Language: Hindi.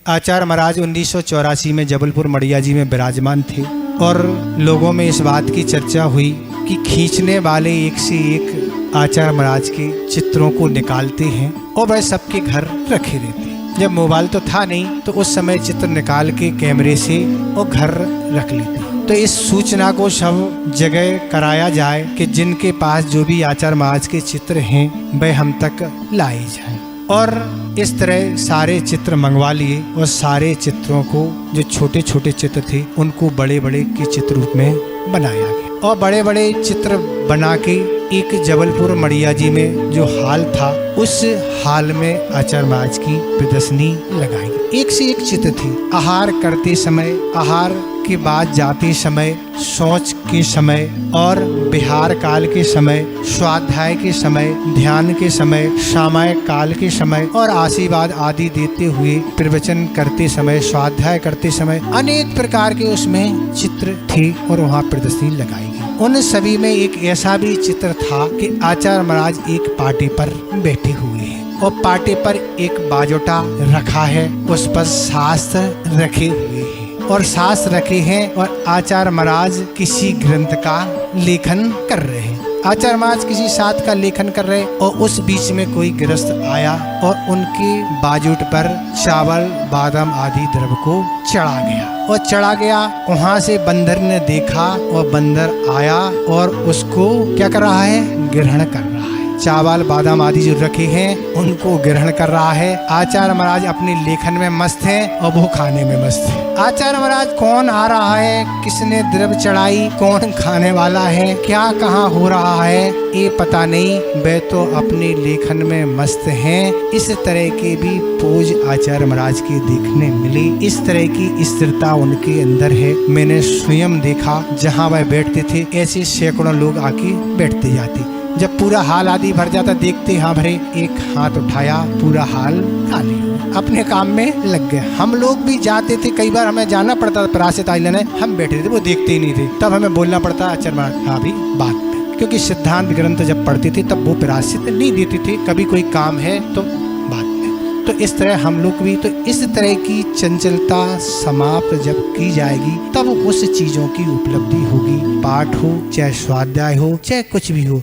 आचार्य महाराज 1984 में जबलपुर मड़िया जी में विराजमान थे और लोगों में इस बात की चर्चा हुई कि खींचने वाले एक से एक आचार्य महाराज के चित्रों को निकालते हैं और वह सबके घर रखे रहते हैं। जब मोबाइल तो था नहीं तो उस समय चित्र निकाल के कैमरे से और घर रख लेते। तो इस सूचना को सब जगह कराया जाए कि जिनके पास जो भी आचार्य महाराज के चित्र हैं वह हम तक लाए जाएं। और इस तरह सारे चित्र मंगवा लिए और सारे चित्रों को जो छोटे छोटे चित्र थे उनको बड़े बड़े के चित्र रूप में बनाया गया और बड़े बड़े चित्र बना के एक जबलपुर मड़िया जी में जो हॉल था उस हॉल में आचार्य महाराज की प्रदर्शनी लगाई गई। एक से एक चित्र थी। आहार करते समय, आहार के बाद जाते समय, शौच के समय और विहार काल के समय, स्वाध्याय के समय, ध्यान के समय, सामायिक काल के समय और आशीर्वाद आदि देते हुए प्रवचन करते समय, स्वाध्याय करते समय अनेक प्रकार के उसमें चित्र थे और वहाँ प्रदर्शनी लगाई गई। उन सभी में एक ऐसा भी चित्र था कि आचार्य महाराज एक पार्टी पर बैठे हुए हैं और पार्टी पर एक बाजोटा रखा है, उस पर शास्त्र रखे हुए हैं और शास्त्र रखे हैं और आचार्य महाराज किसी ग्रंथ का लेखन कर रहे हैं। आचार्य महाराज किसी शास्त्र का लेखन कर रहे और उस बीच में कोई गृहस्थ आया और उनके बाजूट पर चावल बादाम आदि द्रव्य को चढ़ा गया। वहाँ से बंदर ने देखा और बंदर आया और उसको क्या कर रहा है, ग्रहण कर रहा है। चावल बादाम आदि जो रखे हैं उनको ग्रहण कर रहा है। आचार्य महाराज अपने लेखन में मस्त हैं और वो खाने में मस्त है। आचार्य महाराज कौन आ रहा है, किसने द्रव्य चढ़ाई, कौन खाने वाला है, क्या कहाँ हो रहा है ये पता नहीं, वे तो अपने लेखन में मस्त हैं। इस तरह के भी पोज आचार्य महाराज के देखने मिली। इस तरह की स्थिरता उनके अंदर है। मैंने स्वयं देखा जहाँ वह बैठते थे ऐसे सैकड़ों लोग आके बैठते जाते। जब पूरा हाल आदि भर जाता देखते हाँ भरे, एक हाथ उठाया, पूरा हाल खाली, अपने काम में लग गए। हम लोग भी जाते थे, कई बार हमें जाना पड़ता था प्रायश्चित आदि लेने, हम बैठे थे वो देखते ही नहीं थे, तब हमें बोलना पड़ता आचार्य महाराज हाँ भी बात में, क्योंकि सिद्धांत ग्रंथ जब पढ़ते थे तब वो प्रायश्चित नहीं देते थे, कभी कोई काम है तो बात में। तो इस तरह हम लोग भी, तो इस तरह की चंचलता समाप्त जब की जाएगी तब उस चीजों की उपलब्धि होगी। पाठ हो चाहे स्वाध्याय हो चाहे कुछ भी हो,